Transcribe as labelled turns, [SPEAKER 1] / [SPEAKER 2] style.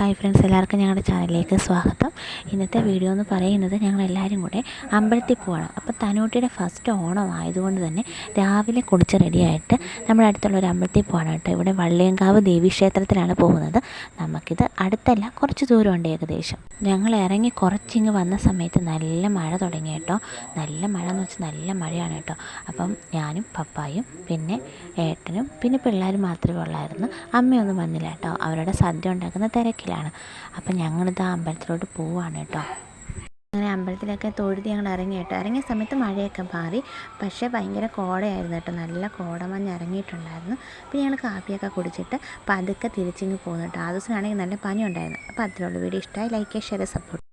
[SPEAKER 1] Hi friends, എല്ലാവർക്കും ഞങ്ങളുടെ ചാനലിലേക്ക് സ്വാഗതം. ഇന്നത്തെ വീഡിയോ എന്ന് പറയുന്നത് ഞങ്ങളെല്ലാവരും കൂടെ അമ്പലത്തിൽ പോവാണ്. അപ്പോൾ തനൂട്ടിയുടെ ഫസ്റ്റ് ഓണം ആയതുകൊണ്ട് തന്നെ രാവിലെ കുളിച്ച് റെഡിയായിട്ട് നമ്മുടെ അടുത്തുള്ള ഒരു അമ്പലത്തിൽ പോവാണ് കേട്ടോ. ഇവിടെ വള്ളിയങ്കാവ് ദേവീക്ഷേത്രത്തിലാണ് പോകുന്നത്. നമുക്കിത് അടുത്തല്ല, കുറച്ച് ദൂരമുണ്ട് ഏകദേശം. ഞങ്ങൾ ഇറങ്ങി കുറച്ചിങ്ങ് വന്ന സമയത്ത് നല്ല മഴ തുടങ്ങി കേട്ടോ. നല്ല മഴ എന്ന് വെച്ചാൽ നല്ല മഴയാണ് കേട്ടോ. അപ്പം ഞാനും പപ്പായും പിന്നെ ഏട്ടനും പിന്നെ പിള്ളേരും മാത്രമേ ഉള്ളായിരുന്നു. അമ്മയൊന്നും വന്നില്ല കേട്ടോ, അവരുടെ സദ്യ ഉണ്ടാക്കുന്ന തിരക്കിലാണ്. അപ്പം ഞങ്ങളിത് അമ്പലത്തിലോട്ട് പോവുകയാണ് കേട്ടോ. അങ്ങനെ അമ്പലത്തിലൊക്കെ തൊഴുതി ഞങ്ങൾ ഇറങ്ങി കേട്ടോ. ഇറങ്ങിയ സമയത്ത് മഴയൊക്കെ മാറി, പക്ഷേ ഭയങ്കര കോടയായിരുന്നു കേട്ടോ. നല്ല കോടമഞ്ഞ് ഇറങ്ങിയിട്ടുണ്ടായിരുന്നു. അപ്പോൾ ഞങ്ങൾ കാപ്പിയൊക്കെ കുടിച്ചിട്ട് പതുക്കെ തിരിച്ചിങ്ങ് പോകുന്നു കേട്ടോ. ആ ദിവസമാണെങ്കിൽ നല്ല പനി ഉണ്ടായിരുന്നു. അപ്പോൾ അതിലുള്ള വീഡിയോ ഇഷ്ടമായി ലൈക്ക് ചെയ്യുക, ഷെയർ, സപ്പോർട്ട്.